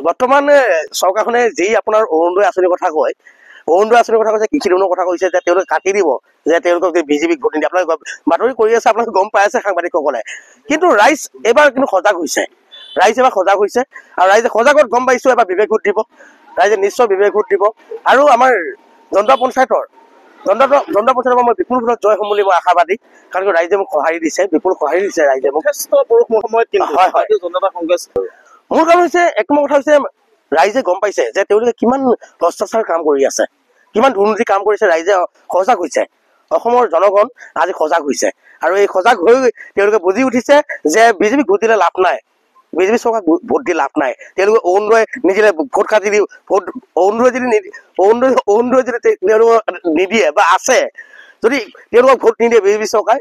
বৰ্তমান চৰকাৰখনে যি আপোনাৰ অৰুণোদয় আঁচনিৰ কথা কয়, অৰুণোদয় আঁচনিৰ কথা কৈছে, কৃষি লোনৰ কথা কৈছে যে তেওঁলোকে কাটি দিব, যে তেওঁলোকক যে বিজেপিক ভোট নিদিয়ে। আপোনালোকে বাতৰি কৰি আছে, আপোনালোকে গম পাই আছে সাংবাদিকসকলে। কিন্তু ৰাইজ এইবাৰ কিন্তু সজাগ হৈছে, ৰাইজ এবাৰ সজাগ হৈছে। আৰু ৰাইজে সজাগত গম পাইছো এবাৰ বিবেক ভোট দিব, ৰাইজে নিশ্চয় বিবেক ভোট দিব। আৰু আমাৰ জন্দ্ৰা পঞ্চায়তৰ মই বিপুল ভোটত জয় হ'ম বুলি মই আশাবাদী। কাৰণ ৰাইজে মোক সঁহাৰি দিছে, বিপুল সঁহাৰি দিছে ৰাইজে মোক। মোৰ কাৰণ হৈছে এক নম্বৰ কথা হৈছে ৰাইজে গম পাইছে যে তেওঁলোকে কিমান ভ্ৰষ্টাচাৰ কাম কৰি আছে, কিমান দুৰ্নীতি কাম কৰিছে। ৰাইজে সজাগ হৈছে, অসমৰ জনগণ আজি সজাগ হৈছে। আৰু এই সজাগ হৈ তেওঁলোকে বুজি উঠিছে যে বিজেপিক ভোট দিলে লাভ নাই, বিজেপি চৰকাৰক ভোট দি লাভ নাই। তেওঁলোকে অৰুণোদয় নিদিলে ভোট কাটি দি ভোট অৰুণোদয় যদি তেওঁলোকক নিদিয়ে বা আছে যদি তেওঁলোকক ভোট নিদিয়ে বিজেপি চৰকাৰে,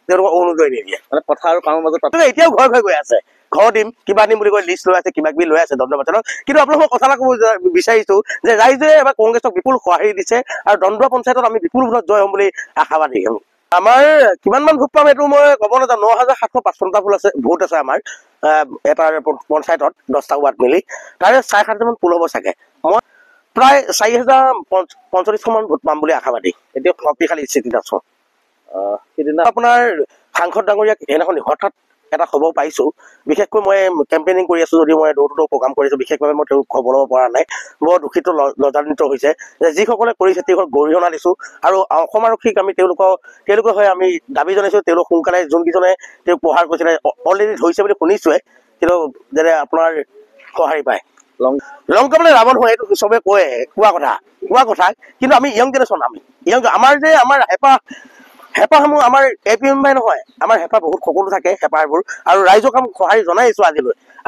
তেওঁলোকক অৰুণোদয় নিদিয়ে। মানে কথা আৰু কামৰ মাজত এতিয়াও ঘৰ গৈ আছে, ঘৰ দিম কিবা দিম বুলি কৈ লিষ্ট লৈ আছে, কিবা কিবি লৈ আছে দণ্ড পঞ্চায়তত। কিন্তু আপোনালোকক কথা এটা ক'ব বিচাৰিছো যে ৰাইজে এবাৰ কংগ্ৰেছক বিপুল সঁহাৰি দিছে। আৰু দণ্ড পঞ্চায়তত আমি বিপুল ভোটত জয় হ'ম বুলি আশাবাদী। আমাৰ কিমান মান ভোট পাম এইটো মই ক'ব নাজানো। ৯,৭৫৫টা ভোট আছে আমাৰ এটা পঞ্চায়তত, 10টা ৱাৰ্ড মিলি। তাৰে 7,500 মান পোল হ'ব চাগে। মই প্ৰায় 4,045 মান ভোট পাম বুলি আশাবাদী। এতিয়া শক্তিশালী স্থিতিত আছো। সেইদিনা আপোনাৰ সাংসদ ডাঙৰীয়াক সেইদিনাখন হঠাৎ এটা খবৰ পাইছো। বিশেষকৈ মই কেম্পেইনিং কৰি আছো যদিও মই ড'ৰ টু ড'ৰ প্ৰগ্ৰাম কৰিছো, বিশেষভাৱে মই তেওঁক খবৰ ল'ব পৰা নাই। বৰ দুখিত লজ্জান্বিত হৈছে যে যিসকলে কৰিছে তেওঁলোকক গৰিহণা দিছো। আৰু অসম আৰক্ষীক আমি তেওঁলোকৰ হৈ আমি দাবী জনাইছো তেওঁলোক সোনকালে যোনকেইজনে তেওঁক প্ৰহাৰ কৰিছিলে অলৰেডি ধৰিছে বুলি শুনিছোৱে, কিন্তু যেনে আপোনাৰ সঁহাৰি পায়। লংকা মানে ৰাৱণ হয় এইটো চবে কয়, কোৱা কথা। কিন্তু আমি য়ং জেনেৰেশ্যন, আমাৰ হেঁপাহসমূহ আমাৰ APM নহয়, আমাৰ হেঁপাহ বহুত সকলো থাকে হেঁপাহবোৰ। আৰু ৰাইজক আমি সঁহাৰি জনাই আহিছো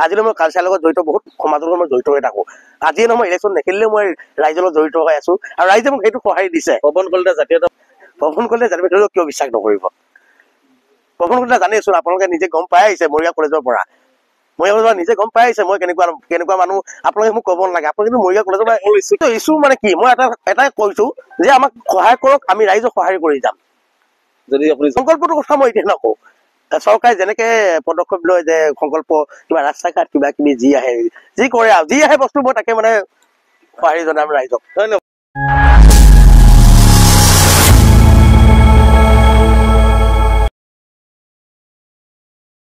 আজিলৈ মই কালচাৰৰ লগত জড়িত, বহুত সমাজৰ লগত মই জড়িত হৈ থাকো। আজিয়ে নহয় ইলেকশ্যন নেখেলিলেও মই ৰাইজৰ লগত জড়িত হৈ আছো। আৰু ৰাইজে মোক সেইটো সঁহাৰি দিছে। পৱন কলিতা কিয় বিশ্বাস নকৰিব? পৱন কলিতা জানি আছো, আপোনালোকে নিজে গম পাই আহিছে মৰিগাঁও কলেজৰ পৰা নিজে গম পাই আহিছে মই কেনেকুৱা মানুহ। আপোনালোকে মোক ক'ব নালাগে, আপোনালোকে কিন্তু মৰিগাঁও কলেজৰ পৰা ইছ্যু মানে কি, মই এটাই কৈছো যে আমাক সহায় কৰক, আমি ৰাইজক সহায় কৰি যাম। যদি আপুনি সংকল্পটোৰ কথা মই এতিয়া নকওঁ, চৰকাৰে যেনেকে পদক্ষেপ লয় যে সংকল্প কিবা ৰাস্তা ঘাট কিবা কিবি যি কৰে আৰু যি আহে বস্তু মই তাকে মানে সঁহাৰি জনাম ৰাইজক। ধন্যবাদ।